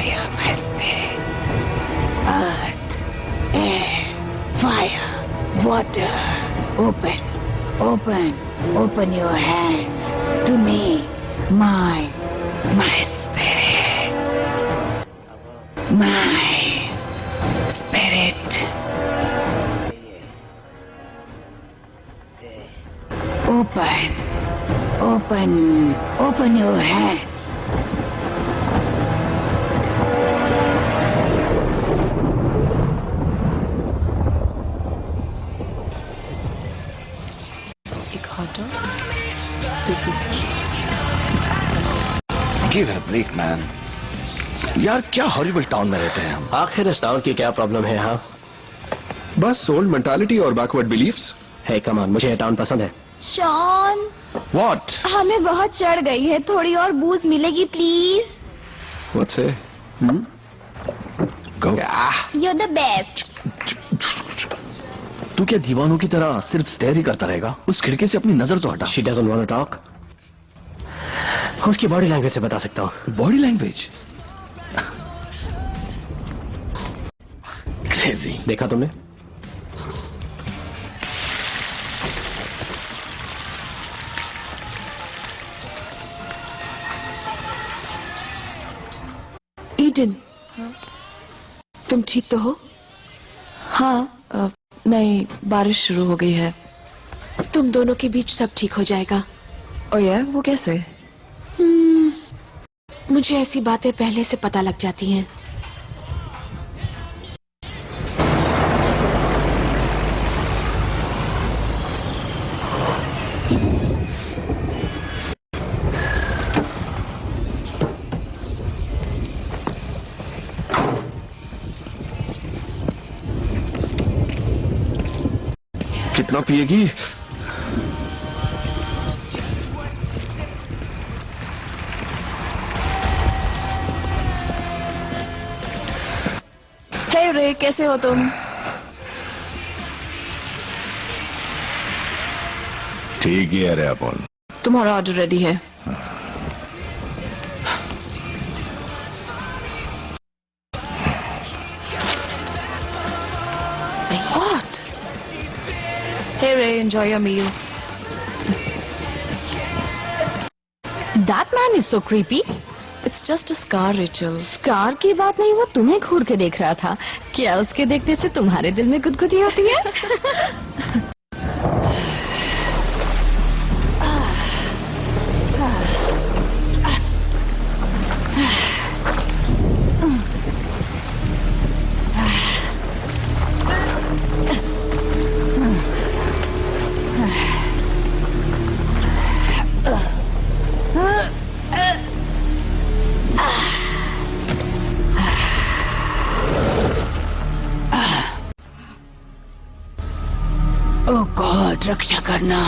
fire, my spirit. Earth, air, fire, water. Open your hands to me, my spirit. My spirit. Open your hands. Give it a break, man. यार क्या horrible town में रहते हैं हम। आखिर इस town की क्या प्रॉब्लम है यहाँ? बस ओल्ड मेंटालिटी और backward beliefs. Hey come, on ये टाउन पसंद है। Shawn, What? हमें बहुत चढ़ गई है, थोड़ी और बूज मिलेगी please? What's it? Go. You're the best. तू क्या दीवानों की तरह सिर्फ स्टेयर ही करता रहेगा? उस खिड़की से अपनी नजर तो हटा। She doesn't want to talk. उसकी बॉडी लैंग्वेज से बता सकता हूँ। Body language? क्रेजी। देखा तुमने? ईडन, तुम ठीक तो हो? हाँ, नहीं, बारिश शुरू हो गई है। तुम दोनों के बीच सब ठीक हो जाएगा। ओ यार, वो कैसे? मुझे ऐसी बातें पहले से पता लग जाती हैं। कितना पिएगी? हे रे, कैसे हो तुम? ठीक ही है रे अपन। तुम्हारा ऑर्डर रेडी है। What? Hey Ray, enjoy your meal. That man is so creepy. It's just a scar, Rachel. Car की बात नहीं, वो तुम्हें घूर के देख रहा था। क्या उसके देखने से तुम्हारे दिल में गुदगुदी होती है? ओ गॉड, रक्षा करना।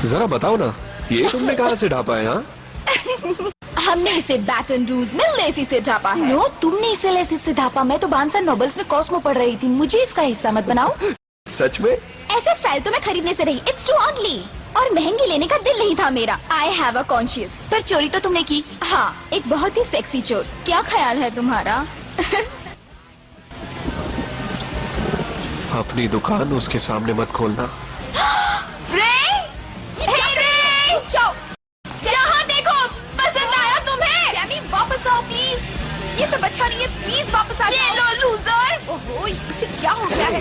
जरा बताओ ना, ये तुमने कहाँ से ढापा है? हाँ, हमने इसे बैटन रूज में लेसी से ढापा है। नो, तुमने इसे लेसी से ढापा। मैं तो बांसर नोबल्स में कॉस्मो पढ़ रही थी। मुझे इसका हिस्सा मत बनाओ। सच में? ऐसे स्टाइल तो मैं खरीदने से रही। It's two only. और महंगी लेने का दिल नहीं था मेरा। I have a conscious. पर चोरी तो तुमने की। हाँ, एक बहुत ही सेक्सी चोर। क्या ख्याल है तुम्हारा? अपनी दुकान उसके सामने मत खोलना। रे! जाओ। यहाँ देखो, पसंद आया तुम्हें? यानी वापस आओ प्लीज। ये सब अच्छा नहीं है, प्लीज वापस आ जाओ। ये लो लूजर। ओहो, इसे क्या हो गया है?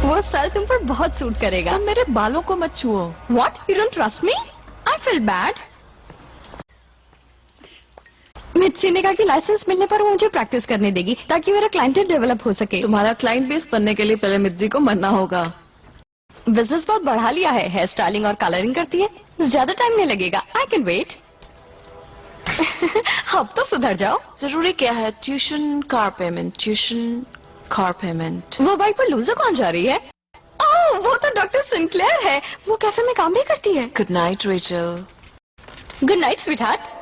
वो स्टाइल तुम पर बहुत सूट करेगा। तुम मेरे बालों को मत छुओ। What? You don't trust me? I feel bad. मिर्ची ने कहा कि लाइसेंस मिलने पर वो मुझे प्रैक्टिस करने देगी ताकि मेरा क्लाइंटेल डेवलप हो सके। तुम्हारा क्लाइंट बेस बनने के लिए पहले मिर्जी को मरना होगा। बिजनेस बहुत बढ़ा लिया है, हेयर स्टाइलिंग और कलरिंग करती है, ज्यादा टाइम नहीं लगेगा, आई कैन वेट। अब तो सुधर जाओ। जरूरी क्या है? Tuition car payment, tuition car payment. वो बाइक पर लूजर कौन जा रही है? ओह, वो तो डॉक्टर सिंक्लेयर है, वो कैफे में काम भी करती है। Good night Rachel. Good night sweetheart.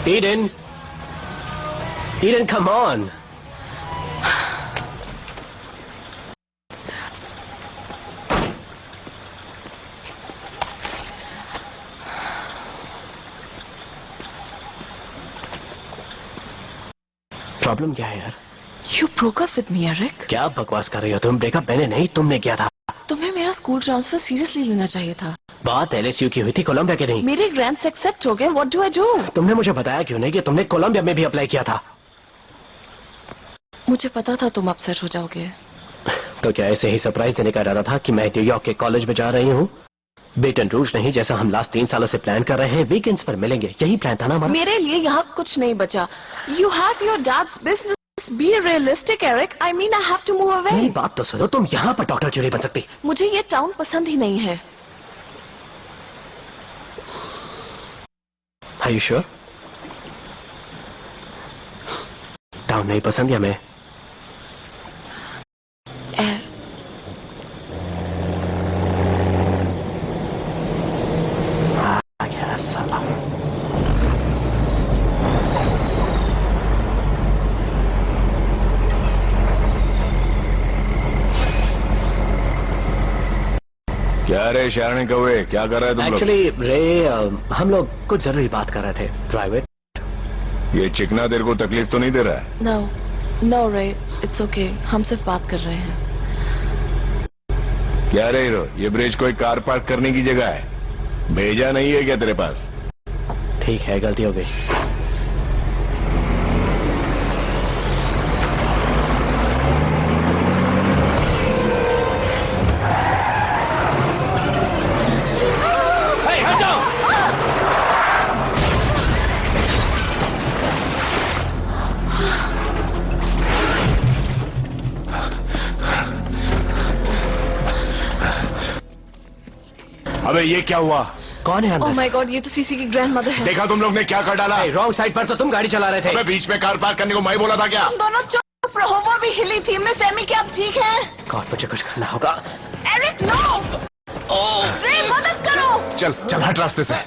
Eden! Eden, come on! Problem क्या है यार? You broke up with me, Eric. क्या बकवास कर रही हो तुम? ब्रेकअप मैंने नहीं, तुमने किया था। तुम्हें मेरा स्कूल ट्रांसफर सीरियसली लेना चाहिए था। बात LSU की हुई थी, कोलंबिया की नहीं। मेरे ग्रांट्स एक्सेप्ट हो गए, व्हाट डू आई डू? तुमने मुझे बताया क्यों नहीं कि तुमने कोलंबिया में भी अप्लाई किया था? मुझे पता था तुम अपसेट हो जाओगे। तो क्या ऐसे ही सरप्राइज देने का इरादा था कि मैं न्यूयॉर्क के कॉलेज में जा रही हूँ? बेटन रूज नहीं, जैसा हम लास्ट 3 सालों से प्लान कर रहे हैं, वीकेंड्स पर मिलेंगे, यही प्लान था ना हमारा? मेरे लिए यहाँ कुछ नहीं बचा। You have your dad's business, be realistic Eric. I mean I have to move away. मेरी बात तो सुनो, तुम यहाँ पर डॉक्टर क्यों नहीं बन सकती? मुझे ये टाउन पसंद ही नहीं है। Are you sure? टाउन नहीं पसंद या मैं? क्या रे शारणी कौवे, क्या कर रहे तुम लोग? एक्चुअली रे, हम लोग कुछ जरूरी बात कर रहे थे, प्राइवेट। ये चिकना तेरे को तकलीफ तो नहीं दे रहा है? नो रे, इट्स ओके, हम सिर्फ बात कर रहे हैं। क्या रे हीरो, ये ब्रिज कोई कार पार्क करने की जगह है, भेजा नहीं है क्या तेरे पास? ठीक है, गलती हो गई। अबे ये क्या हुआ? कौन है अंदर? ओह माय गॉड, ये तो सीसी की ग्रैंडमदर है। देखा तुम लोग ने क्या कर डाला? रॉन्ग साइड पर तो तुम गाड़ी चला रहे थे। अबे बीच में कार पार्क करने को मैं बोला था क्या? तुम दोनों चुप रहो, वो भी हिली थी। मिस एमी, क्या आप ठीक हैं? गॉड, मुझे कुछ करना होगा। Eric no! रे, मदद करो! चल चल, हट रास्ते से।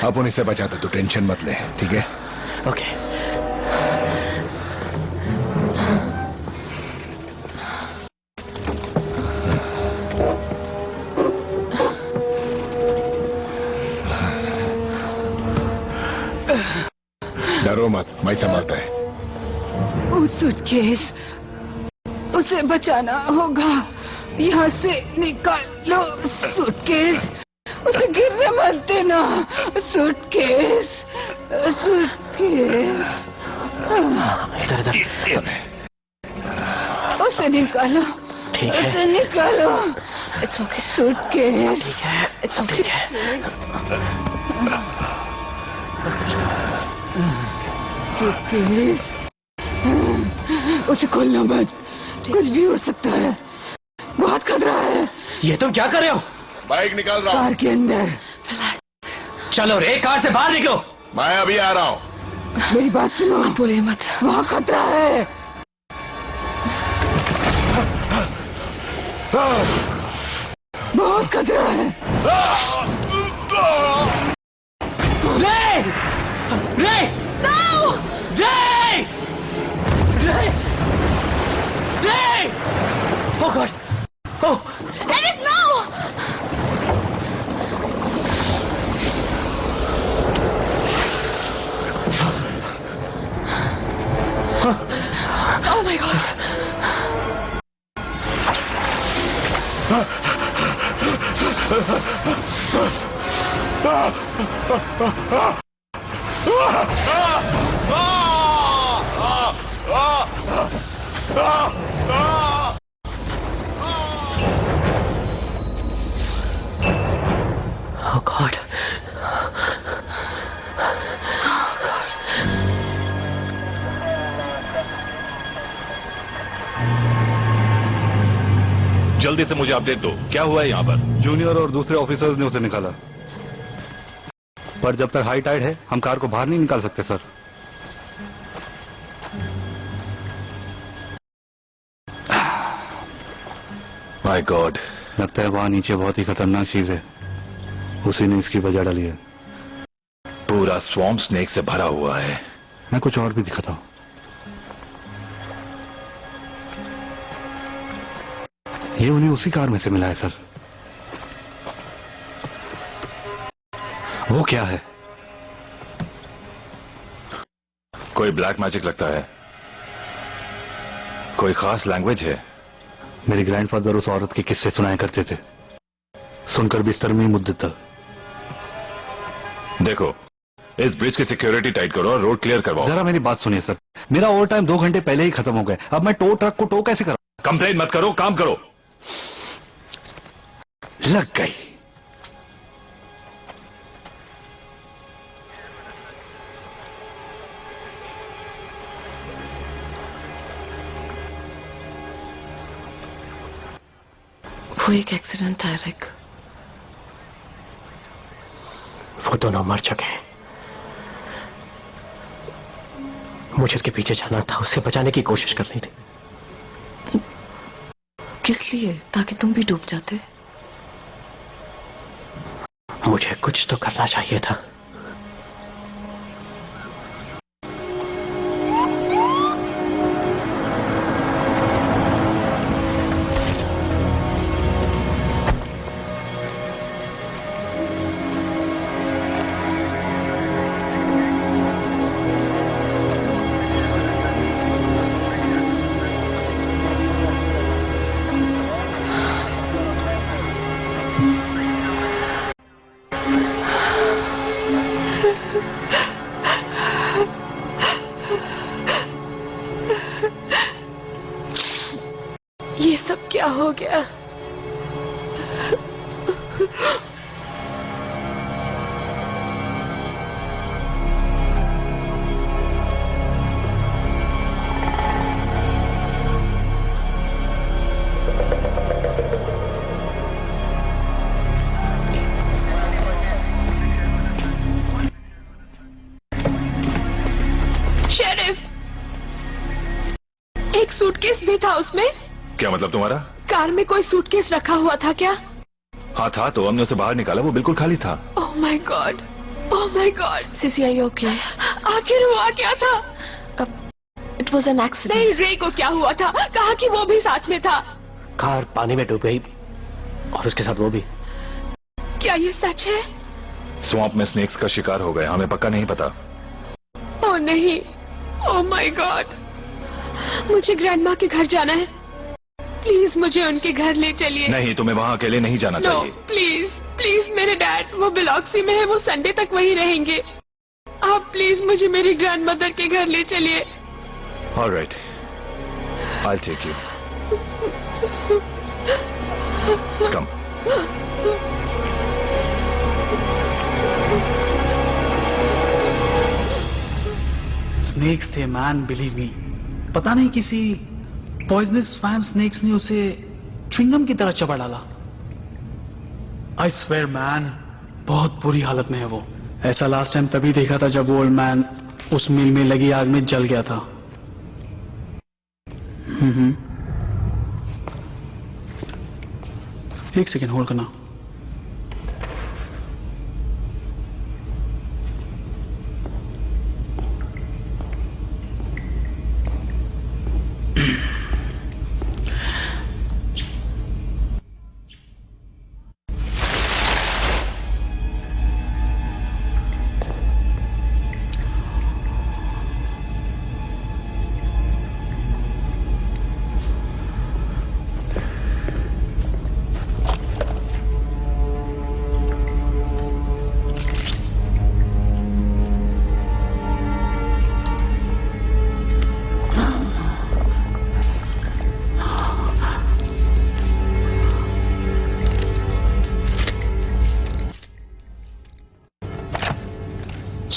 अब उन्हीं से बचा दे, तू टेंशन मत ले, ठीक है? ओके। डरो मत, मैं संभालता है। वो सूटकेस, उसे बचाना होगा। यहाँ से निकालो सूटकेस, उसे गिरने मत देना। Suitcase, suitcase. इधर इधर। उसे निकालो, ठीक है, उसे निकालो। It's okay. सूटकेस। ठीक है, It's okay. ठीक है। सूटकेस। उसे खोलना मत, कुछ भी हो सकता है, बहुत खतरा है। ये तुम क्या कर रहे हो? बाइक निकाल रहा कार हूँ। के अंदर। चलो रे, कार से बाहर निकलो। मैं अभी आ रहा हूँ। मेरी बात सुनो, बोले मत, वहाँ खतरा है। बहुत खतरा है। रे! रे! No! रे! रे! रे! Oh God! Oh! Eric, no! Oh my God! Oh God! जल्दी से मुझे अपडेट दो, क्या हुआ है यहाँ पर? जूनियर और दूसरे ऑफिसर्स ने उसे निकाला, पर जब तक हाई टाइड है हम कार को बाहर नहीं निकाल सकते सर। माय गॉड, लगता है वहां नीचे बहुत ही खतरनाक चीज है, उसी ने इसकी वजह डाली है। पूरा स्वॉम्प स्नेक से भरा हुआ है। मैं कुछ और भी दिखाता हूँ। ये उन्हें उसी कार में से मिला है सर। वो क्या है? कोई ब्लैक मैजिक लगता है। कोई खास लैंग्वेज है। मेरे ग्रैंडफादर उस औरत के किस्से सुनाया करते थे, सुनकर बिस्तर में ही मुद्दत था। देखो, इस ब्रिज की सिक्योरिटी टाइट करो और रोड क्लियर करवाओ। जरा मेरी बात सुनिए सर, मेरा ओवर टाइम 2 घंटे पहले ही खत्म हो गया। अब मैं टो ट्रक को टो कैसे करूं? कंप्लेन मत करो, काम करो। लग गई। वो एक एक्सीडेंट था रिक। वो दोनों मर चुके हैं। मुझे उसके पीछे जाना था, उससे बचाने की कोशिश करनी थी। किस लिए? ताकि तुम भी डूब जाते। मुझे कुछ तो करना चाहिए था। ये सब क्या हो गया? शेरिफ, एक सूटकेस भी था उसमें। क्या मतलब तुम्हारा? कार में कोई सूटकेस रखा हुआ था क्या? हाँ था, तो हमने उसे बाहर निकाला, वो बिल्कुल खाली था। Oh my god, oh my god. Sissy, are you okay? आखिर हुआ क्या था? It was an accident. नहीं, रे को क्या हुआ था? कहा कि वो भी साथ में था। कार पानी में डूब गई और उसके साथ वो भी। क्या ये सच है? स्वॉम्प में स्नेक्स का शिकार हो गए, हमें पक्का नहीं पता। ओह नहीं, ओह माय गॉड। मुझे ग्रैंडमा के घर जाना है, प्लीज मुझे उनके घर ले चलिए। नहीं, तुम्हें वहां अकेले नहीं जाना नो चाहिए। प्लीज प्लीज, मेरे डैड वो बिलॉक्सी में है, वो संडे तक वहीं रहेंगे। आप प्लीज मुझे मेरी ग्रैंडमदर के घर ले चलिए। All right. I'll take you. Come. Snakes थे मैन, बिलीव मी। पता नहीं किसी पॉइजनस स्वैम स्नेक्स ने उसे च्युइंगम की तरह चबा डाला। आई स्वेयर मैन, बहुत बुरी हालत में है वो। ऐसा लास्ट टाइम तभी देखा था जब वो ओल्ड मैन उस मिल में लगी आग में जल गया था। एक सेकेंड होल्ड करना।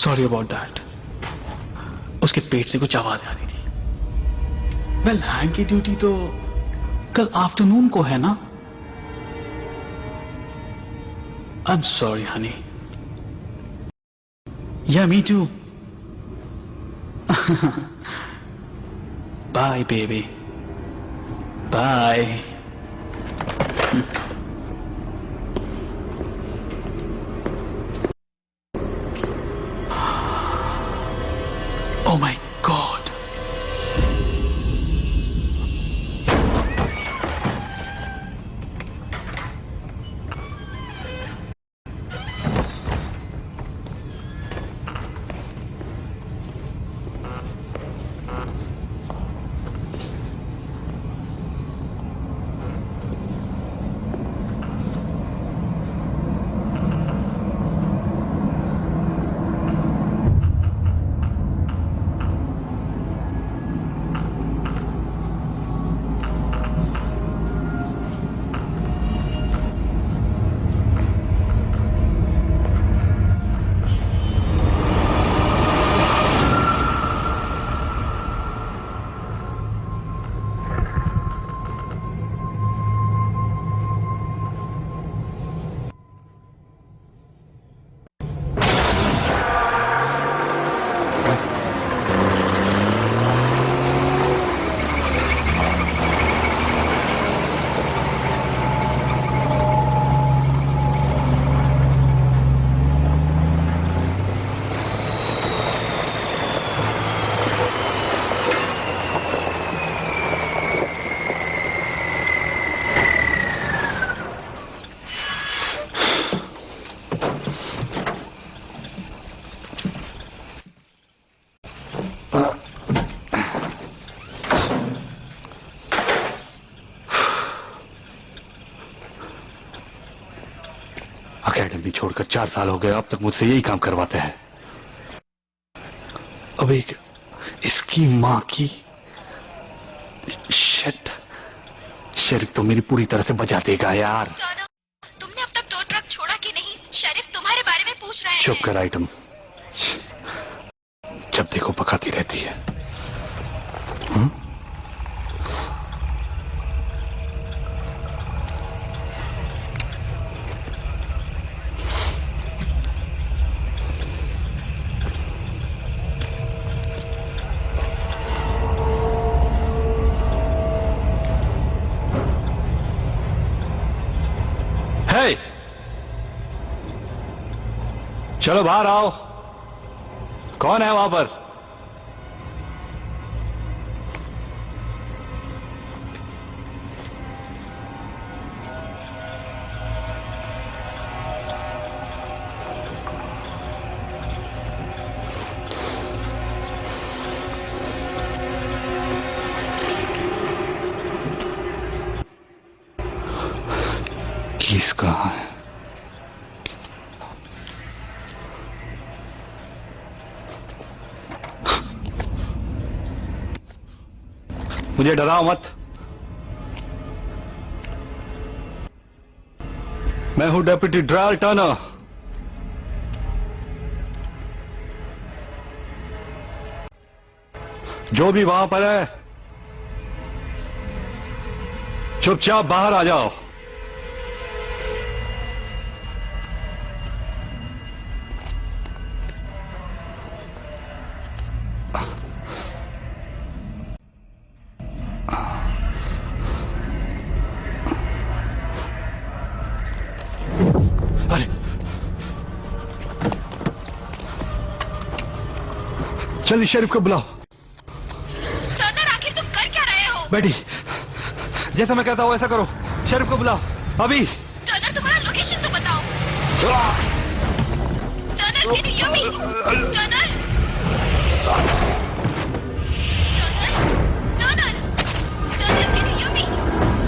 Sorry about that. उसके पेट से कुछ आवाज आ रही थी। वेल, हैंग की ड्यूटी तो कल आफ्टरनून को है ना। I am sorry honey. Yeah me too. Bye baby, bye. Oh my God. Academy छोड़कर 4 साल हो गए, अब तक मुझसे यही काम करवाते हैं। अब एक इसकी मां की शिट, शेरिफ तो मेरी पूरी तरह से बजा देगा यार। तुमने अब तक टो ट्रक छोड़ा कि नहीं? शेरिफ तुम्हारे बारे में पूछ रहे हैं। चुप कर आइटम, जब देखो पकाती रहती है। हे, चलो बाहर आओ। कौन है वहां पर? केस कहाँ है? मुझे डराओ मत। मैं हूं डेप्यूटी ड्रायर टर्नर। जो भी वहां पर है, चुपचाप बाहर आ जाओ। अरे चलिए शरीफ को बुलाओ। टर्नर, आखिर तुम कर क्या रहे हो? बेटी, जैसा मैं कहता हूं ऐसा करो। शरीफ को बुलाओ अभी। टर्नर, तुम्हारा लोकेशन तो बताओ। Turner, can you hear me? Turner, Turner, Turner, can you hear me?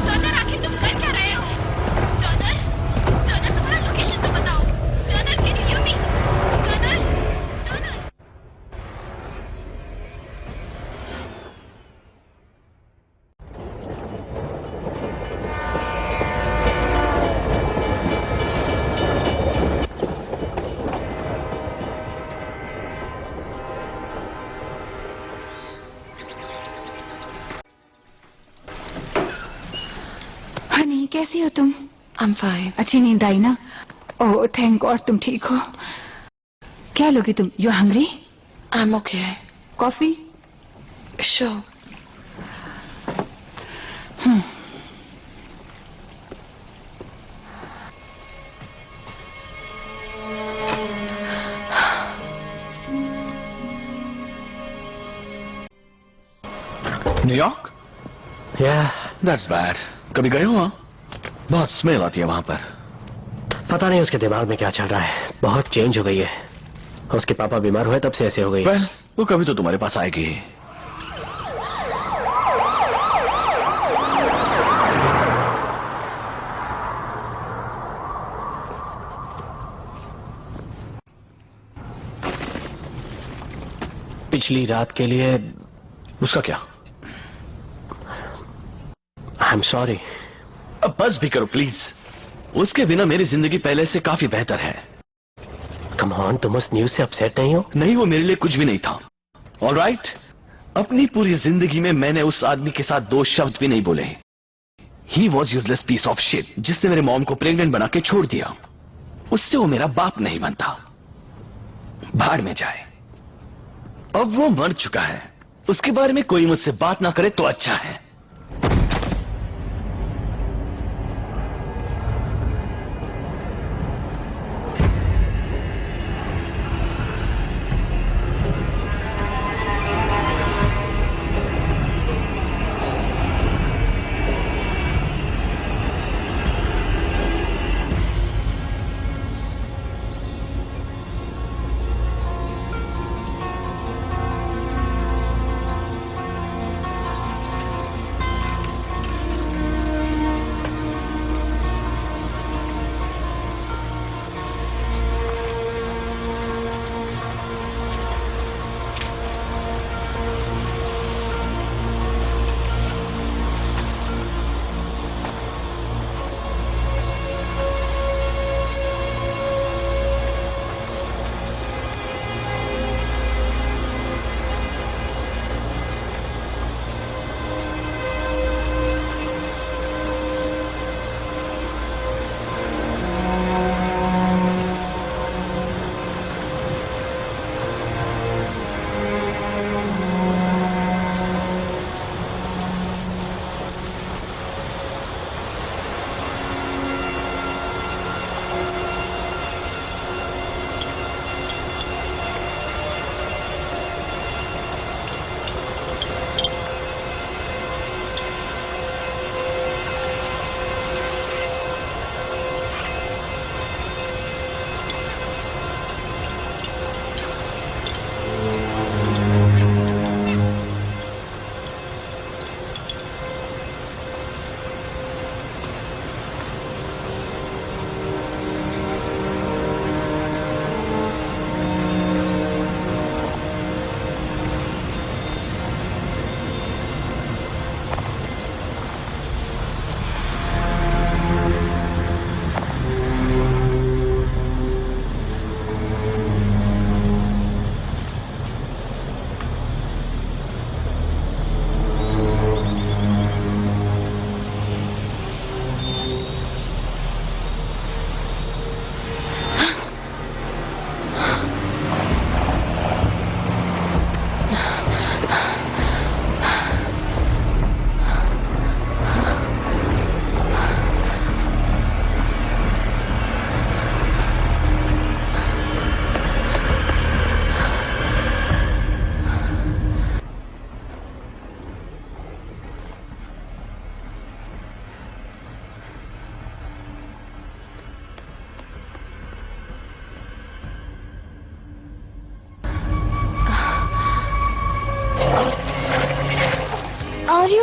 Turner, आखिर तुम कर क्या रहे हो? टर्नर, टर्नर, तुम्हारा लोकेशन तो बताओ। Turner, can you hear me? Turner, Turner. Honey, कैसी हो तुम? I'm fine. अच्छी नींद आई ना? ओह थैंक गॉड, तुम ठीक हो। क्या लोगी तुम? You hungry? I'm okay. Coffee? Sure. New York? या दैट्स बैड। कभी गए हो वहां? बहुत स्मेल आती है वहां पर। पता नहीं उसके दिमाग में क्या चल रहा है, बहुत चेंज हो गई है। उसके पापा बीमार हुए तब से ऐसे हो गई। वेल, वो कभी तो तुम्हारे पास आएगी। पिछली रात के लिए उसका क्या? आई एम सॉरी। अब बस भी करो प्लीज। उसके बिना मेरी जिंदगी पहले से काफी बेहतर है। कम ऑन, तुम उस न्यूज से अपसेट नहीं हो? नहीं, वो मेरे लिए कुछ भी नहीं था। ऑलराइट, अपनी पूरी जिंदगी में मैंने उस आदमी के साथ 2 शब्द भी नहीं बोले। He was useless piece of shit, जिसने मेरे मॉम को प्रेग्नेंट बना के छोड़ दिया। उससे वो मेरा बाप नहीं बनता। भाड़ में जाए। अब वो मर चुका है, उसके बारे में कोई मुझसे बात ना करे तो अच्छा है।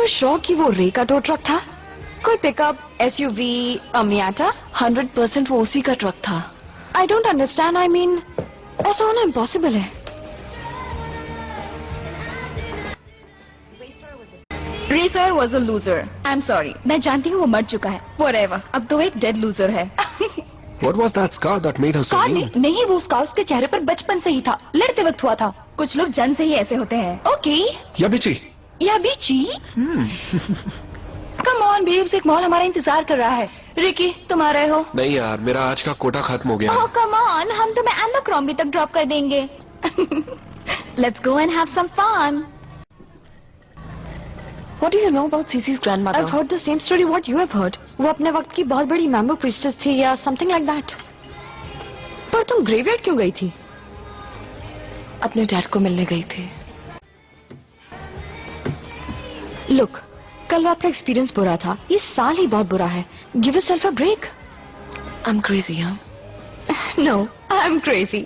यू श्योर कि वो रे का टो ट्रक था? कोई पिकअप, एसयूवी, मियाटा? 100% वो उसी का ट्रक था. I don't understand. I mean ऐसा होना इम्पॉसिबल है. Racer was a loser. I am sorry. मैं जानती हूँ वो मर चुका है. Whatever. अब तो एक डेड लूजर है. What was that scar that made her so car mean? नहीं, वो स्कार उसके चेहरे पर बचपन से ही था. लड़ते वक्त हुआ था. कुछ लोग जन्म से ही ऐसे होते हैं. ओके. Yabichi. या बीची. कम ऑन बेब्स, एक मॉल हमारा इंतजार कर रहा है. रिकी, तुम आ रहे हो? नहीं यार, मेरा आज का कोटा खत्म हो गया. ओह कम ऑन, हम तुम्हें एम्बरक्रॉम्बी तक ड्रॉप कर देंगे. Let's go and have some fun. What do you know about Cece's grandmother? I've heard the same story what you have heard. वो अपने वक्त की बहुत बड़ी मैम्बो प्रीस्टेस थी या something like that. पर तुम ग्रेवयार्ड क्यों गई थी? अपने डैड को मिलने गई थी. Look, कल रात का एक्सपीरियंस बुरा था. ये साल ही बहुत बुरा है. Give yourself a break. I'm crazy, huh? No, I'm crazy.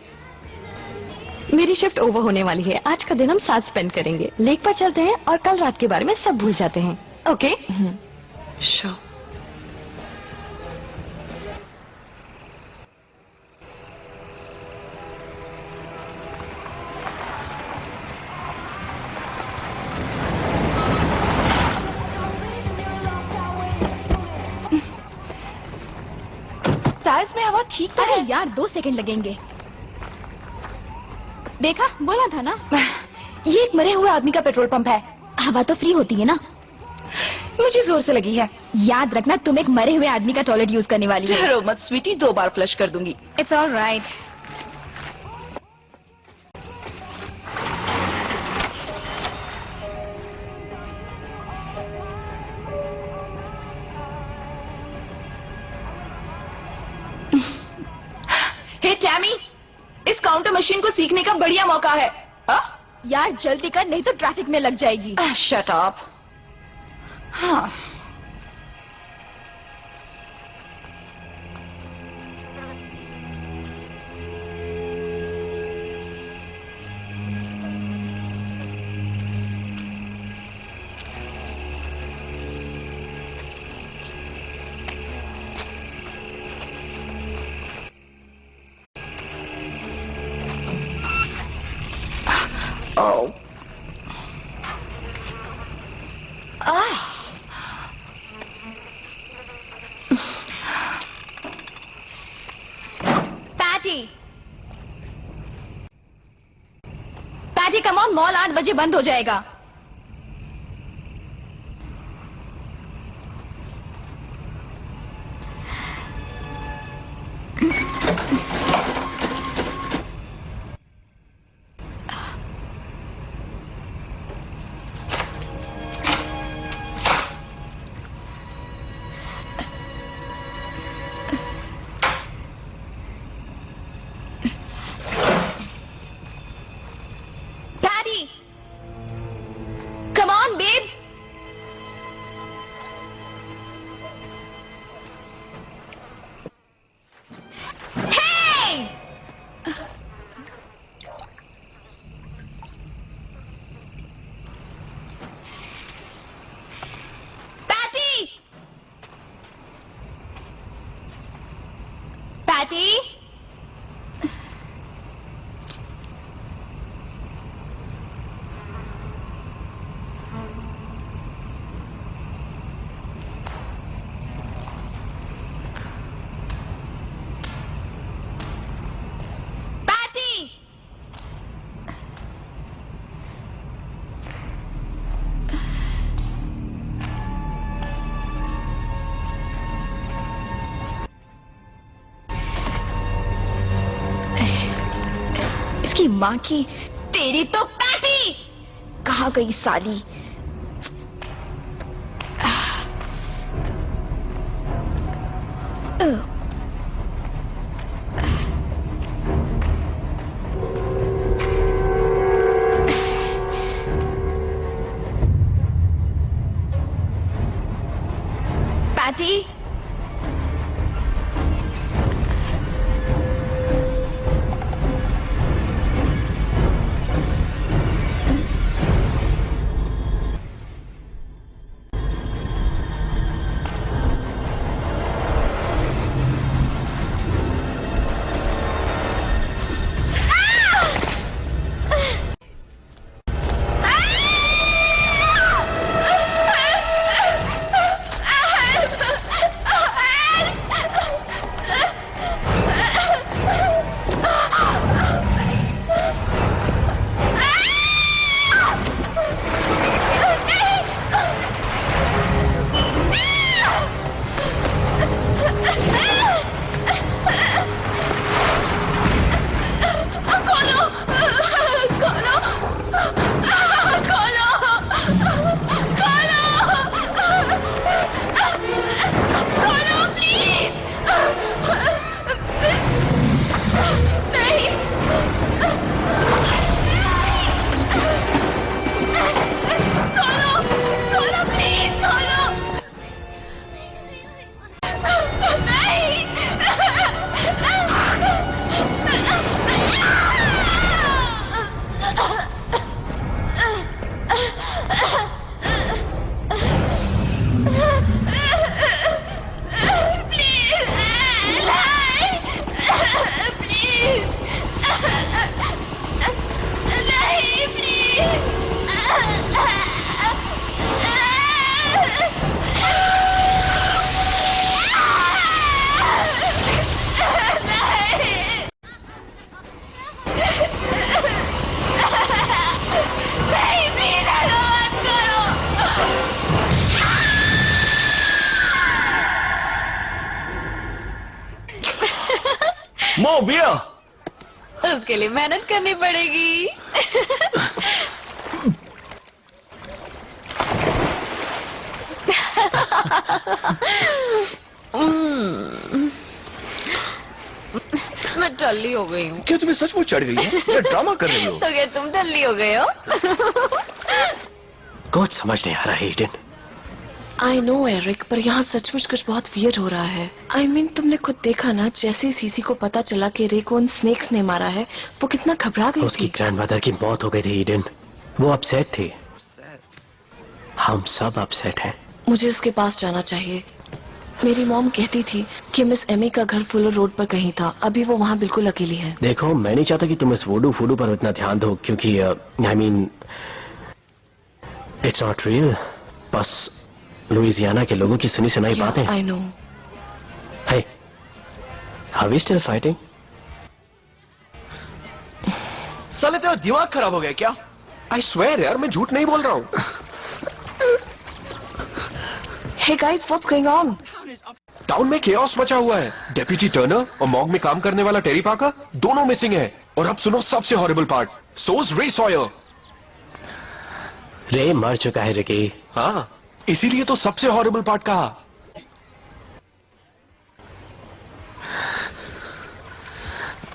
मेरी शिफ्ट ओवर होने वाली है. आज का दिन हम साथ स्पेंड करेंगे. लेक पर चलते हैं और कल रात के बारे में सब भूल जाते हैं. ओके? Sure. टायर्स में हवा ठीक तो है यार. 2 सेकंड लगेंगे. देखा, बोला था ना. ये एक मरे हुए आदमी का पेट्रोल पंप है. हवा तो फ्री होती है ना. मुझे जोर से लगी है. याद रखना, तुम एक मरे हुए आदमी का टॉयलेट यूज करने वाली हो. डरो मत स्वीटी, 2 बार फ्लश कर दूंगी. It's all right. Hey Tammy, इस काउंटर मशीन को सीखने का बढ़िया मौका है. यार जल्दी कर, नहीं तो ट्रैफिक में लग जाएगी. Shut up. हाँ. Oh. Patty come on, mall 8 बजे बंद हो जाएगा. Come on, babe. Hey! Patty! Patty? इसकी माँ की, तेरी तो पैटी! कहाँ गई साली? पैटी? More beer. उसके लिए मेहनत करनी पड़ेगी। मैं टल्ली हो गई हूँ। क्या तुम्हें सचमुच चढ़ गई है या ड्रामा कर रही हो? तो क्या तुम टल्ली हो गए हो? कुछ समझ नहीं आ रहा है ईडन। आई नो एरिक, पर यहाँ सचमुच कुछ बहुत वियर्ड हो रहा है। I mean, तुमने खुद देखा ना, जैसे ही सीसी को पता चला कि रे को उन स्नेक्स ने मारा है, वो कितना घबरा गई उसकी थी। ग्रैंडमदर की मौत हो गई थी ईडन। वो अपसेट थी। हम सब अपसेट हैं। मुझे उसके पास जाना चाहिए। मेरी मॉम कहती थी कि मिस एमी का घर फुलर रोड पर कहीं था। अभी वो वहाँ बिल्कुल अकेली है। देखो, मैं नहीं चाहता कि तुम इस वोडू फूडू पर इतना ध्यान दो, क्योंकि I mean it's not real. बस लुइसियाना के लोगों की सुनी सुनाई बातें। I know. Hey, are we still fighting? साले तेरा दिमाग खराब हो गया क्या? आई स्वेयर यार, मैं झूठ नहीं बोल रहा हूँ। Hey guys, what's going on? Town में केओस मचा हुआ है। डेप्यूटी टर्नर और मॉग में काम करने वाला टेरी पाकर दोनों मिसिंग हैं। और अब सुनो सबसे हॉरिबल पार्ट, सोज रे सॉयर। रे मर चुका है रिकी। हाँ, इसीलिए तो सबसे हॉरिबल पार्ट कहा।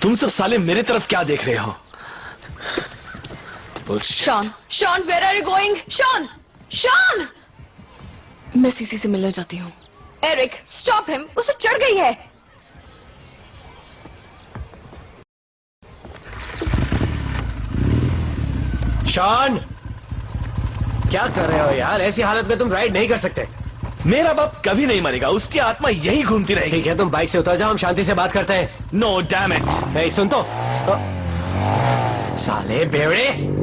तुम सब साले मेरे तरफ क्या देख रहे हो? Sean, where are you going? Sean! मैं सीसी से मिलना चाहती हूँ। एरिक, स्टॉप हिम, उसे चढ़ गई है। शॉन, क्या कर रहे हो यार? ऐसी हालत में तुम राइड नहीं कर सकते। मेरा बाप कभी नहीं मरेगा, उसकी आत्मा यही घूमती रहेगी। ठीक है, तुम बाइक से उतर जाओ, हम शांति से बात करते हैं। No damn it. नहीं सुन तो साले बेवड़े।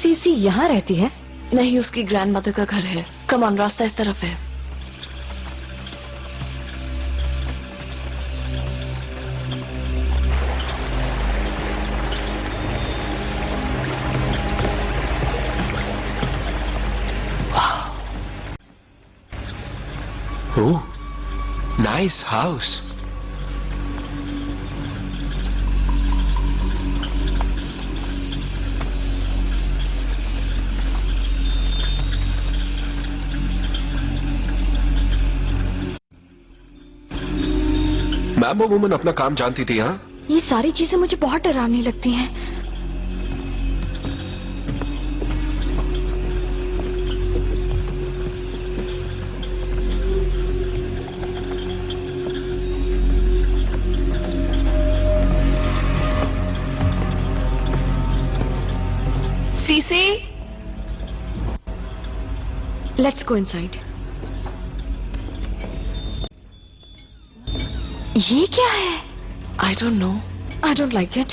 सीसी यहाँ रहती है? नहीं, उसकी ग्रैंडमदर का घर है। कम ऑन, रास्ता इस तरफ है। ओह, नाइस हाउस। मैम, वो वुमन अपना काम जानती थी। हाँ, ये सारी चीजें मुझे बहुत डरावनी लगती हैं। CC, let's go inside. ये क्या है? I don't know. I don't like it.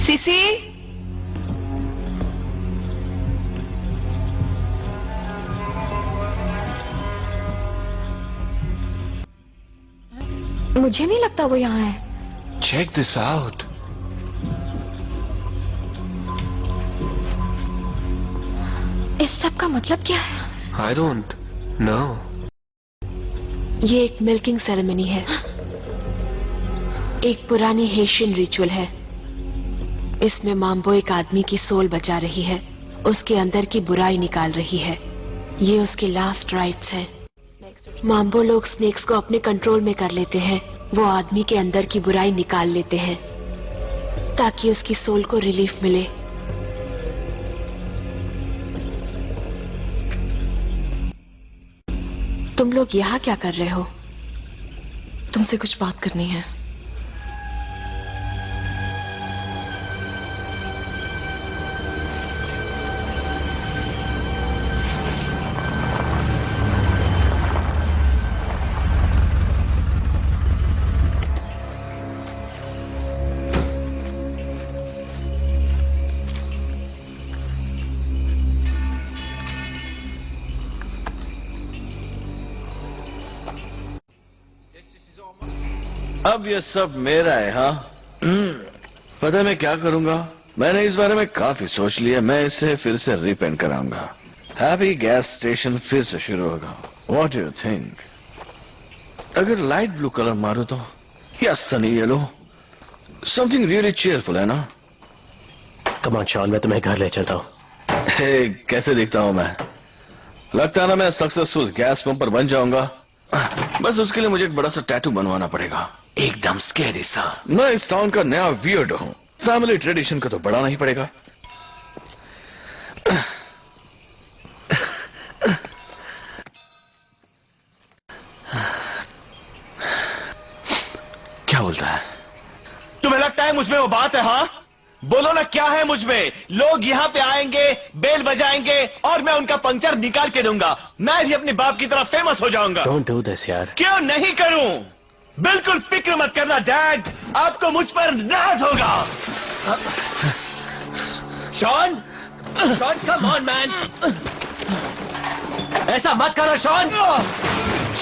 CC, मुझे नहीं लगता वो यहाँ है। Check this out. इस सब का मतलब क्या है? I don't know. ये एक मिल्किंग सेरेमनी है। एक पुरानी हेशियन रिचुअल है। इसमें माम्बो एक आदमी की सोल बचा रही है, उसके अंदर की बुराई निकाल रही है। ये उसके लास्ट राइट्स है। माम्बो लोग स्नेक्स को अपने कंट्रोल में कर लेते हैं। वो आदमी के अंदर की बुराई निकाल लेते हैं ताकि उसकी सोल को रिलीफ मिले। तुम लोग यहाँ क्या कर रहे हो? तुमसे कुछ बात करनी है। अब ये सब मेरा है, हाँ? पता है मैं क्या करूंगा? मैंने इस बारे में काफी सोच लिया। मैं इसे फिर से रिपेंट कराऊंगा। हैप्पी गैस स्टेशन फिर से शुरू होगा। What do you think? अगर लाइट ब्लू कलर मारो तो, या Sunny yellow, something really cheerful, है ना? कम ऑन शॉन, मैं तुम्हें घर ले चलता हूँ। हे, कैसे दिखता हूं मैं? लगता है ना मैं सक्सेसफुल गैस पंपर बन जाऊंगा। बस उसके लिए मुझे एक बड़ा सा टैटू बनवाना पड़ेगा, एकदम स्कैरी सा। मैं इस टाउन का नया वियर्ड हूँ। फैमिली ट्रेडिशन का तो बढ़ाना ही पड़ेगा। क्या बोलता है? तुम्हें लगता है मुझमें वो बात है? हाँ, बोलो ना, क्या है मुझमें? लोग यहाँ पे आएंगे, बेल बजाएंगे और मैं उनका पंक्चर निकाल के दूंगा। मैं भी अपने बाप की तरह फेमस हो जाऊंगा। डोंट डू दिस यार। क्यों नहीं करूं? बिल्कुल फिक्र मत करना डैड, आपको मुझ पर नाज होगा। Shawn, Shawn come on man, ऐसा मत करो शॉन।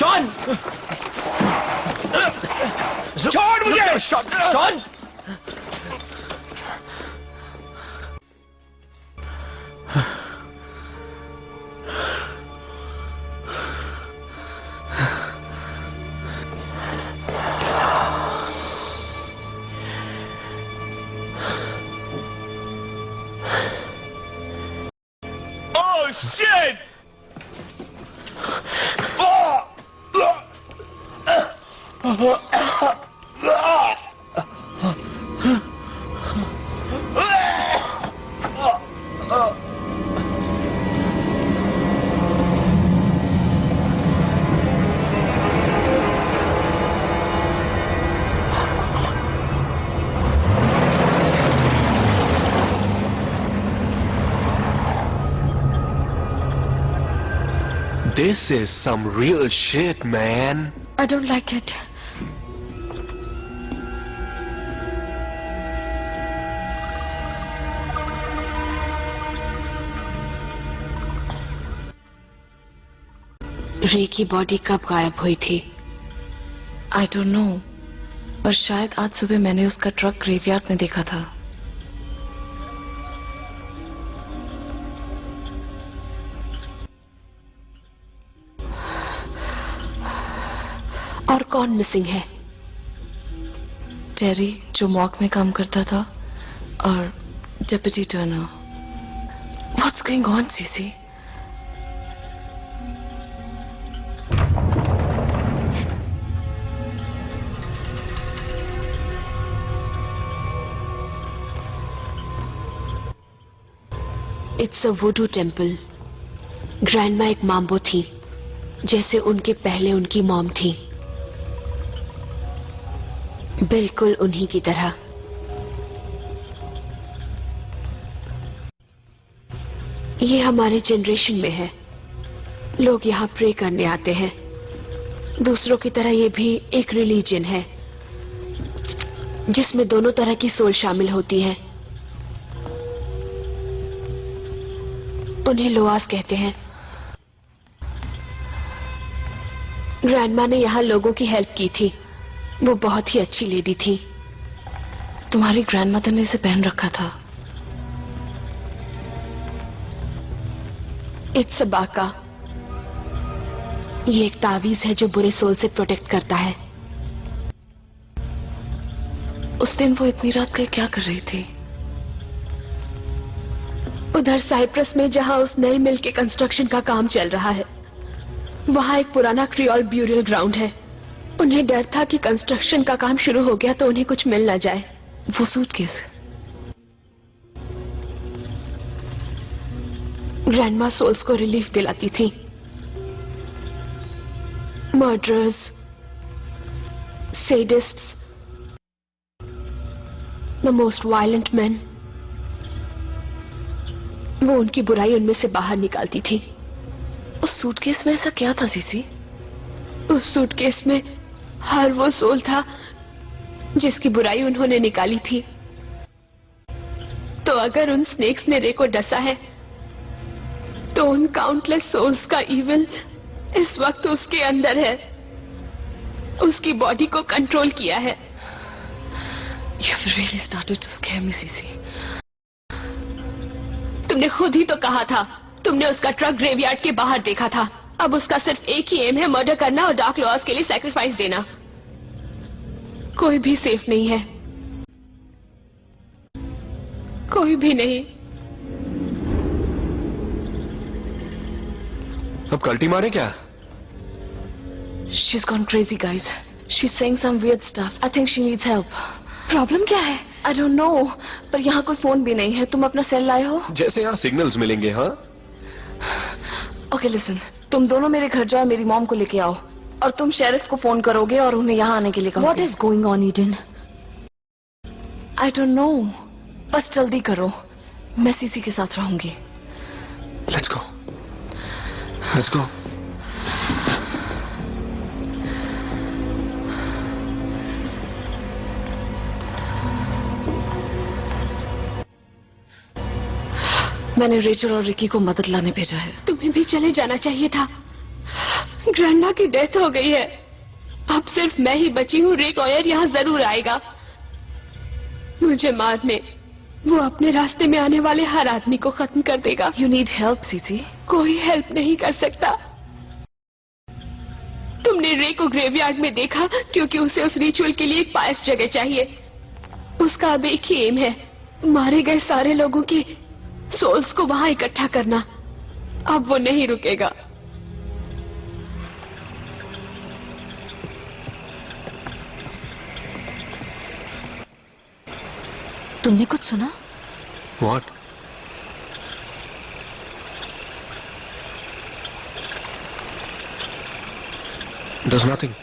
शॉन, छोड़ मुझे। Shawn, oh shit! This is some real shit, man. I don't like it. रे की बॉडी कब गायब हुई थी? आई डोंट नो, पर शायद आज सुबह मैंने उसका ट्रक ग्रेवयार्ड में देखा था। और कौन मिसिंग है? टेरी, जो मॉक में काम करता था, और deputy Turner. What's going on CC? It's a वुडू temple. Grandma एक माम्बो थी, जैसे उनके पहले उनकी मॉम थी, बिल्कुल उन्हीं की तरह। ये हमारे जनरेशन में है। लोग यहाँ प्रे करने आते हैं। दूसरों की तरह ये भी एक रिलीजन है, जिसमें दोनों तरह की सोल शामिल होती है। उन्हें लोआस कहते हैं। ग्रैंडमा ने यहाँ लोगों की हेल्प की थी। वो बहुत ही अच्छी लेडी थी। तुम्हारी ग्रैंडमदर ने इसे पहन रखा था। इट्स अ बाका। ये एक तावीज है जो बुरे सोल से प्रोटेक्ट करता है। उस दिन वो इतनी रात को क्या कर रही थी? उधर साइप्रस में, जहां उस नई मिल के कंस्ट्रक्शन का काम चल रहा है, वहां एक पुराना क्रियोल ब्यूरियल ग्राउंड है। उन्हें डर था कि कंस्ट्रक्शन का काम शुरू हो गया तो उन्हें कुछ मिल न जाए। वो सूटकेस ग्रैंडमा सोल्स को रिलीफ दिलाती थी। Murderers, sadists, the most violent men, वो उनकी बुराई उनमें से बाहर निकालती थी। उस सूटकेस में ऐसा क्या था सीसी? उस सूटकेस में हर वो सोल था जिसकी बुराई उन्होंने निकाली थी। तो अगर उन स्नेक्स ने रे को डसा है तो उन काउंटलेस सोल्स का इविल इस वक्त उसके अंदर है, उसकी बॉडी को कंट्रोल किया है। You've really started to scare me, CC. तुमने खुद ही तो कहा था, तुमने उसका ट्रक ग्रेवयार्ड के बाहर देखा था। अब उसका सिर्फ एक ही एम है, मर्डर करना और डार्क लॉज के लिए सैक्रिफाइस देना। कोई भी सेफ नहीं है, कोई भी नहीं। अब कल्टी मारे क्या? She's gone crazy, guys. She's saying some weird stuff. I think she needs help. Problem क्या है? I don't know. पर यहाँ कोई फोन भी नहीं है। तुम अपना सेल लाए हो? जैसे यहाँ सिग्नल्स मिलेंगे। हाँ Okay, listen. तुम दोनों मेरे घर जाओ, मेरी मॉम को लेके आओ और तुम शेरिफ को फोन करोगे और उन्हें यहाँ आने के लिए कहोगे। What is going on, Eden? I don't know. बस जल्दी करो, मैं सीसी के साथ रहूंगी। Let's go, let's go. मैंने रेचल और रिकी को मदद लाने भेजा है। तुम्हें भी चले जाना चाहिए था। ग्रैंडमा की डेथ हो गई है, अब सिर्फ मैं ही बची हूँ। रिक ऑयर यहाँ जरूर आएगा मुझे मारने। वो अपने रास्ते में आने वाले हर आदमी को खत्म कर देगा। You need help, CC. कोई हेल्प नहीं कर सकता। तुमने रे को ग्रेवयार्ड में देखा क्योंकि उसे उस रिचुअल के लिए एक पायस जगह चाहिए। उसका अब एक ही एम है, मारे गए सारे लोगों की सोल्स को वहां इकट्ठा करना। अब वो नहीं रुकेगा। तुमने कुछ सुना? What? There's nothing.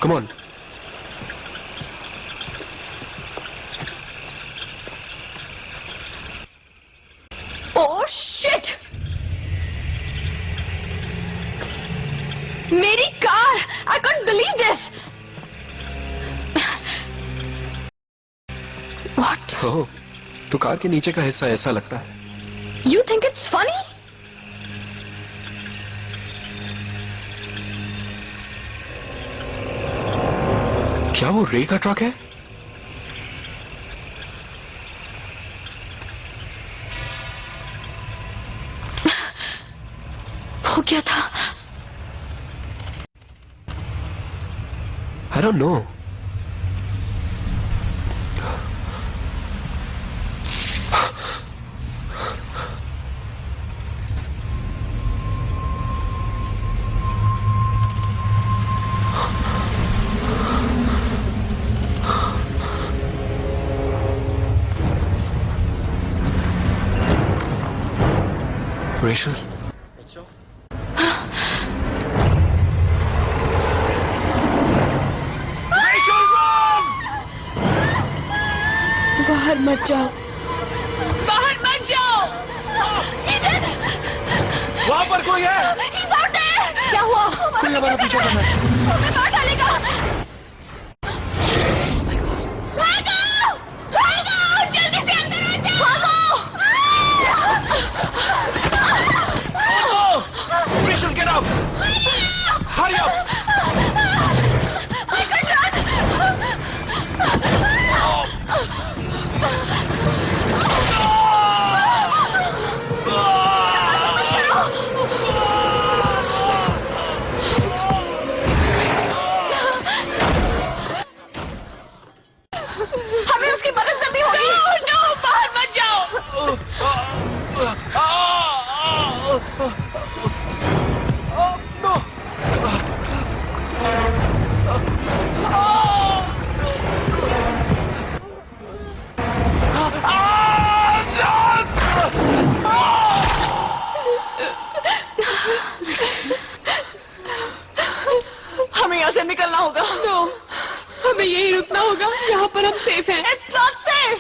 Come on. Oh shit! मेरी car! I can't believe this! What? Oh, तो कार के नीचे का हिस्सा ऐसा लगता है। You think it's funny? क्या वो रे का ट्रक है? वो क्या था? I don't know. Rachel? बाहर मत जाओ, बाहर मत जाओ। इधर वहां पर कोई है? क्या हुआ? कोई हमारा पीछा कर रहा है। हमें मार डालेगा। भागो! भागो! जल्दी से अंदर आ जाओ। भागो! Rachel, get up! Hurry up! हमें उसकी मदद करनी होगी। नो, बाहर मत जाओ। हमें यहाँ से निकलना होगा। नो, हमें यही रुकना होगा, यहाँ पर हम सेफ हैं।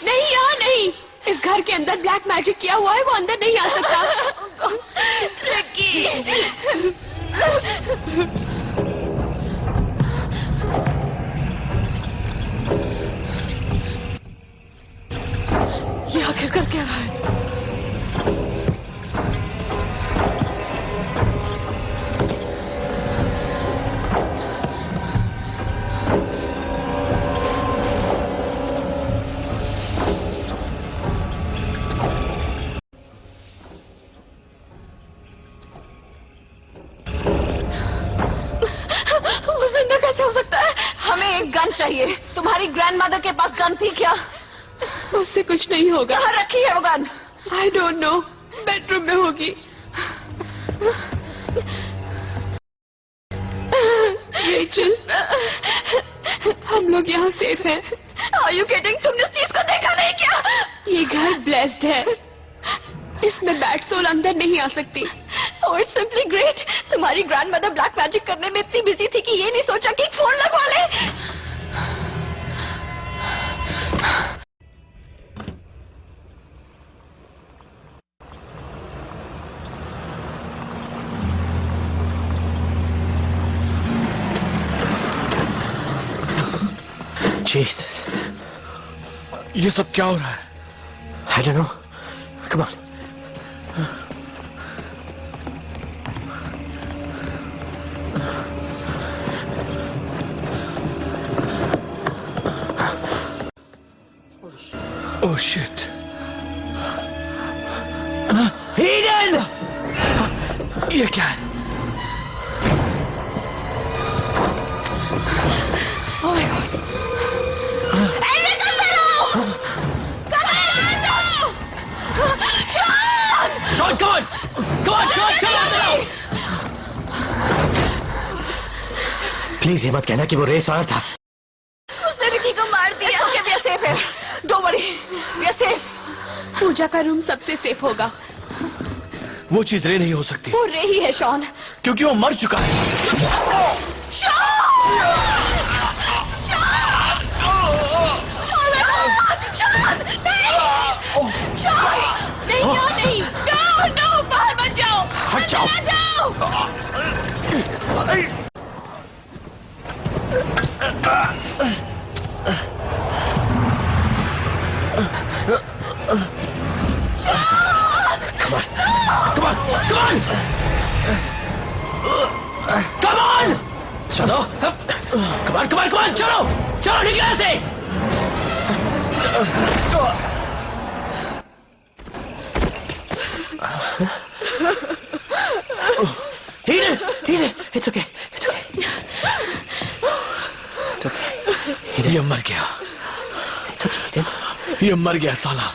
नहीं, यहाँ नहीं। इस घर के अंदर ब्लैक मैजिक किया हुआ है, वो अंदर नहीं आ सकता। ये आखिर कर क्या रहा है? वो जिंदा कैसे हो सकता है? हमें एक गन चाहिए। तुम्हारी ग्रैंडमदर के पास गन थी क्या? उससे कुछ नहीं होगा। कहाँ रखी है वो gun? I don't no, bedroom में होगी। रेचल, हम लोग यहाँ सेफ हैं। Are you kidding? तुमने उस चीज को देखा नहीं क्या? ये घर ब्लेस्ड है, इसमें बैड सोल अंदर नहीं आ सकती। Oh, it's simply great. तुम्हारी ग्रैंडमदर ब्लैक मैजिक करने में इतनी बिजी थी कि ये नहीं सोचा कि फोन लगवा ले। Jesus. ये सब क्या हो रहा है? I don't know. Come on. Oh shit. Eden! ये क्या है? Oh my God! प्लीज ये मत कहना कि वो रेस वाला था। उसने रिकी को मार दिया। Okay, we are safe है। Don't worry, we are safe. पूजा का रूम सबसे सेफ होगा। वो चीज रे नहीं हो सकती, वो रे ही है शॉन। क्योंकि वो मर चुका है। नहीं, no, बाहर मत जाओ। हट जाओ। मत जाओ। Come on. Come on. Come on. Come on. चलो. Come on. Come on. Come on. चलो. चलो निकल यहाँ से. Eden. It's okay. It's okay. It's okay. ये मर गया। It's okay, Eden. ये मर गया साला।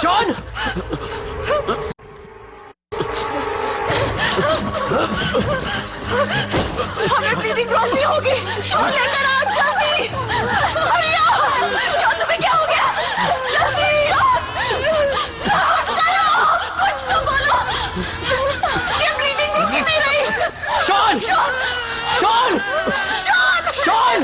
John! हमें ब्लीडिंग प्रॉब्लम होगी। शॉन लेकर आ जल्दी। अरे यार, तुम्हें क्या हो गया? जल्दी कुछ तो बोलो। ये ब्लीडिंग रुक ही नहीं रही। Sean! Sean! Sean!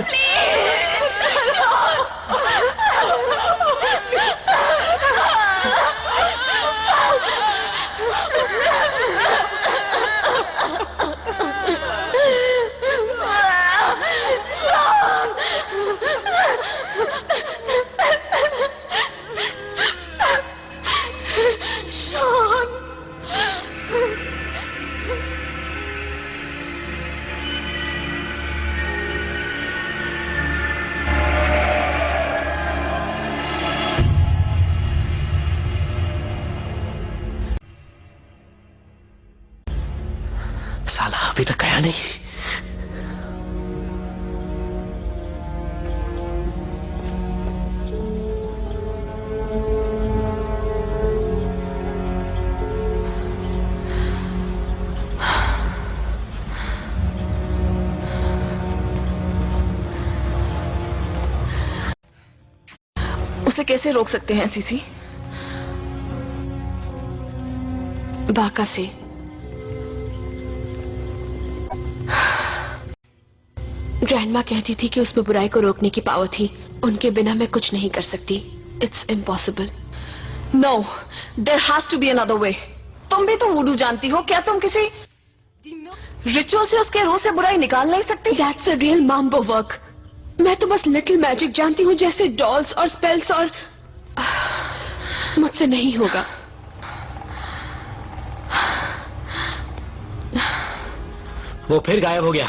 साला अभी तक गया नहीं। इसे कैसे रोक सकते हैं सीसी? बाका से। ग्रैंडमा कहती थी कि उसमें बुराई को रोकने की पावर थी। उनके बिना मैं कुछ नहीं कर सकती। It's impossible. No, there has to be another way. तुम भी तो वुडू जानती हो, क्या तुम किसी रिचुअल से उसके रूह से बुराई निकाल नहीं सकती? That's a real mambo work. मैं तो बस लिटिल मैजिक जानती हूँ, जैसे डॉल्स और स्पेल्स, और मुझसे नहीं होगा। वो फिर गायब हो गया।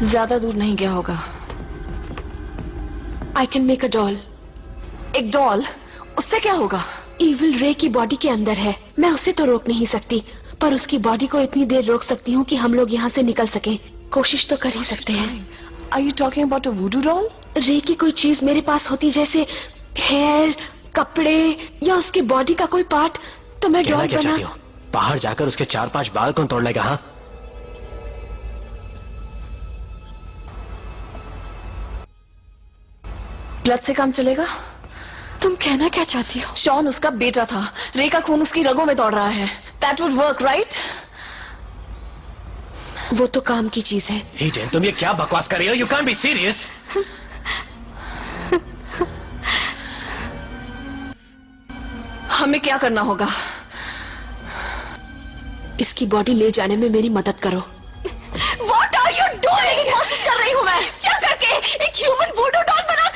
ज्यादा दूर नहीं गया होगा। I can make a doll. एक डॉल? उससे क्या होगा? इविल रे की बॉडी के अंदर है। मैं उसे तो रोक नहीं सकती, पर उसकी बॉडी को इतनी देर रोक सकती हूँ कि हम लोग यहाँ से निकल सके। कोशिश तो कर ही सकते हैं। Are you talking about a voodoo doll? Ray की कोई चीज मेरे पास होती, जैसे हेयर, कपड़े या उसकी बॉडी का कोई पार्ट, तो मैं कहना डॉल क्या बना। चाहती हो? बाहर जाकर उसके 4-5 बाल कौन तोड़ लेगा? हाँ, ब्लड से काम चलेगा? तुम कहना क्या चाहती हो? शॉन उसका बेटा था। रे का खून उसकी रगों में दौड़ रहा है। That would work, right? वो तो काम की चीज है। ईडन, तुम ये क्या बकवास कर रही हो? You can't be serious. हमें क्या करना होगा? इसकी बॉडी ले जाने में मेरी मदद करो। What are you doing? कोशिश कर रही हूँ मैं। क्या करके? एक ह्यूमन वुडू डॉल बनाकर।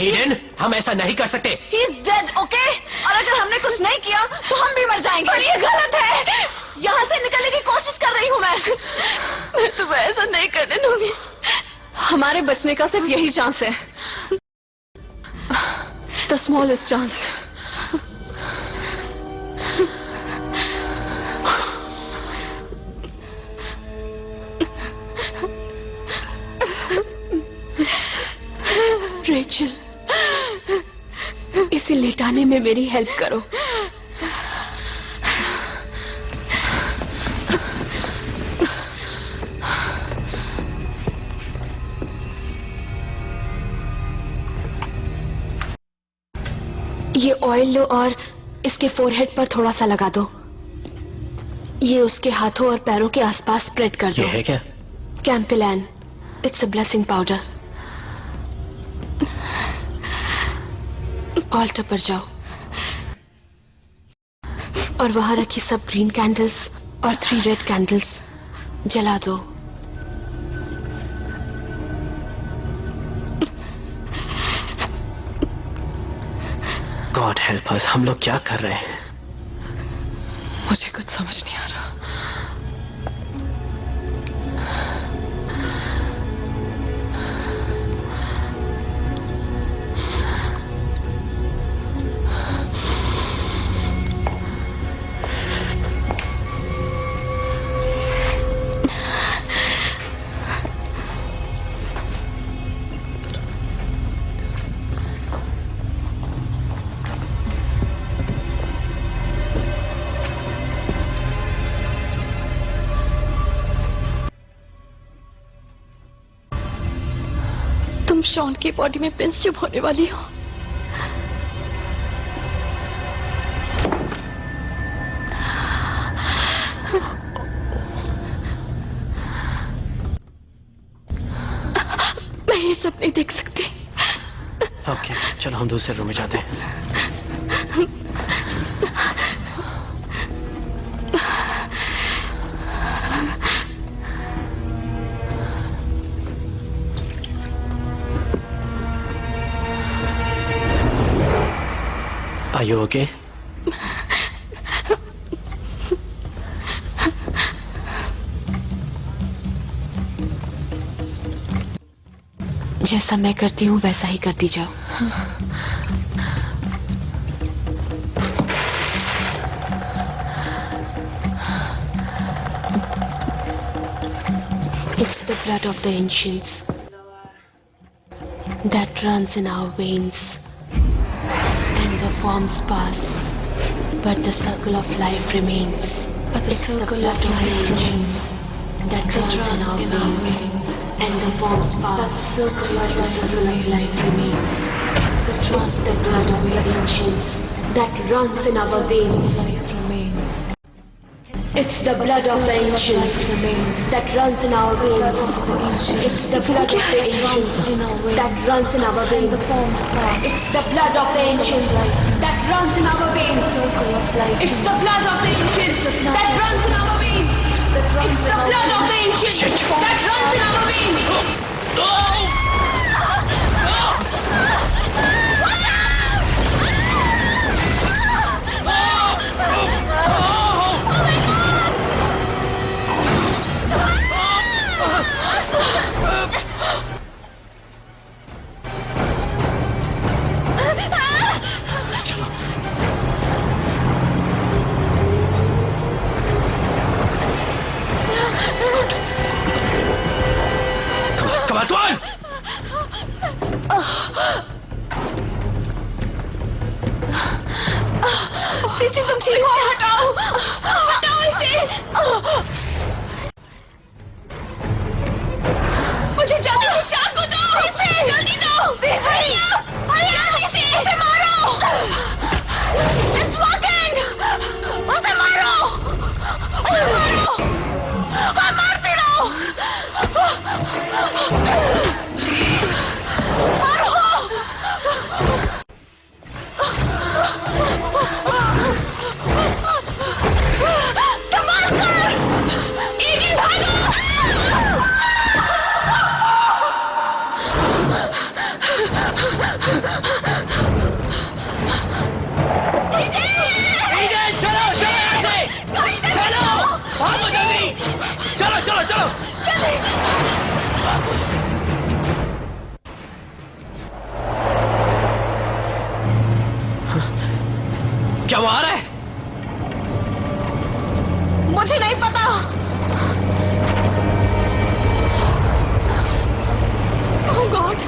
ईडन, हम ऐसा नहीं कर सकते। He is dead, okay? और अगर हमने कुछ नहीं किया तो हम भी मर जाएंगे। और ये गलत है। यहाँ से निकलने की कोशिश कर रही हूँ मैं तुम्हें ऐसा नहीं करने दूंगी। हमारे बचने का सिर्फ यही चांस है। The smallest chance. रेचल, इसे लेटाने में मेरी हेल्प करो। ये ऑयल लो और इसके फोरहेड पर थोड़ा सा लगा दो। ये उसके हाथों और पैरों के आसपास स्प्रेड कर दो। ये है क्या? कैंपिलैन, it's a blessing powder. Altar पर जाओ और वहां रखी सब ग्रीन कैंडल्स और 3 रेड कैंडल्स जला दो। गॉड हेल्प अस, हम लोग क्या कर रहे हैं? मुझे कुछ समझ नहीं आ रहा। तुम शॉन की बॉडी में पिंस चुभ होने वाली हो। मैं ये सब नहीं देख सकती। ओके, चलो हम दूसरे रूम में जाते हैं। Are you okay? जैसा मैं करती हूँ वैसा ही करती जाओ। It's the blood of the ancients that runs in our veins. The forms pass, but the circle of life remains. But the circle of life remains that runs in our veins. and the forms pass. The circle of life remains. The trust, the blood of the ancients that runs in our veins. Life remains. It's the blood of the ancients that runs in our veins. It's the blood of the ancients that runs in our veins. It's the blood of the ancients that runs in our veins. It's the blood of the ancients that runs in our veins. It's the blood of the ancients that runs in our veins. तुम ठीक हो? हटाओ इसे। मुझे जल्दी से चाकू दो। जल्दी दो। जल्दी से उसे मारो। It's working। उसे मारो। मारते रहो। क्या वो आ रहा है? मुझे नहीं पता। Oh God!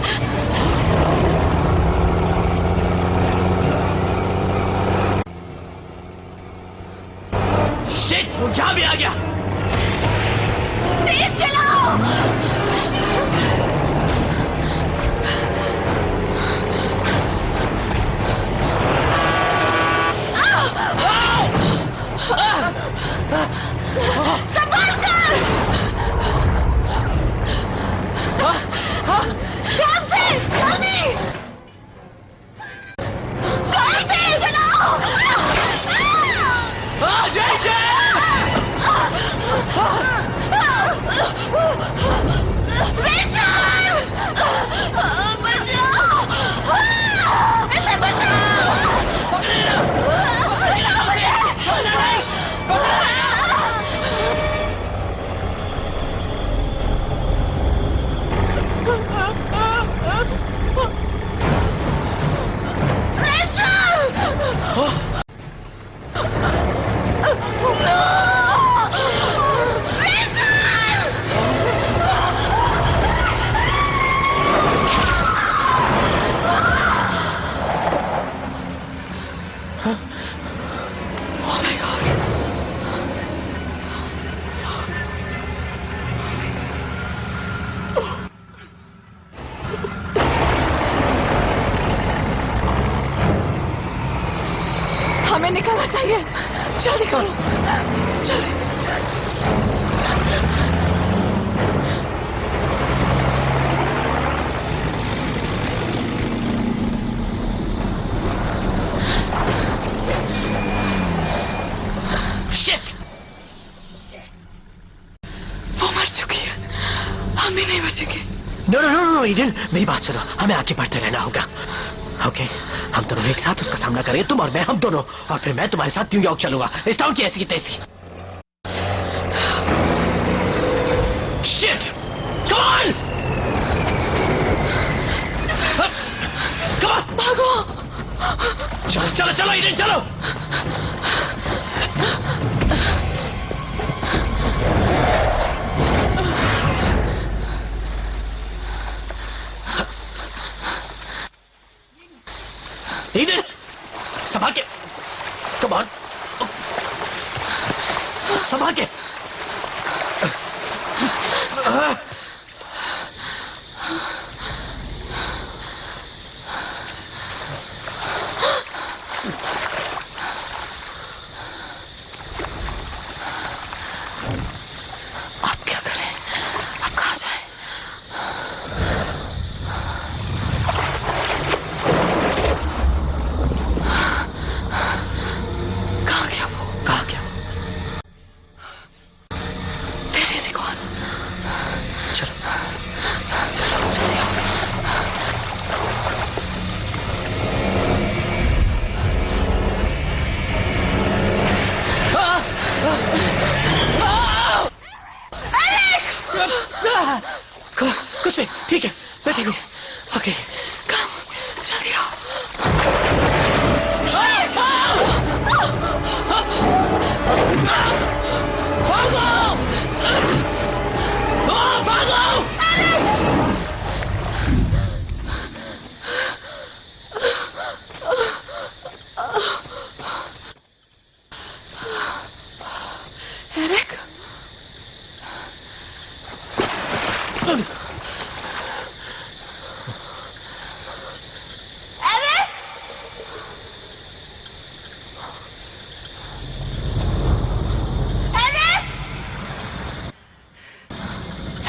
Shit! वो यहाँ भी आ गया। तेज चलाओ। हमें निकलना चाहिए। जल्दी करो। Shit! वो मर चुकी है। हमें नहीं बचेंगे। नो ईडन, मेरी बात सुनो। हमें आगे बढ़ते रहना होगा। ओके, हम दोनों एक साथ उसका सामना करेंगे, तुम और मैं, हम दोनों, और फिर मैं तुम्हारे साथ न्यूयॉर्क चलूंगा, इस टाउन की ऐसी की तैसी। Shit! Come on! Come on! भागो। चलो चलो ईडन, चलो। ईडन, संभाल के। Come on. संभाल के।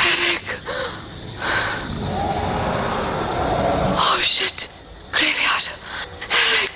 Eric, oh shit, graveyard, Eric.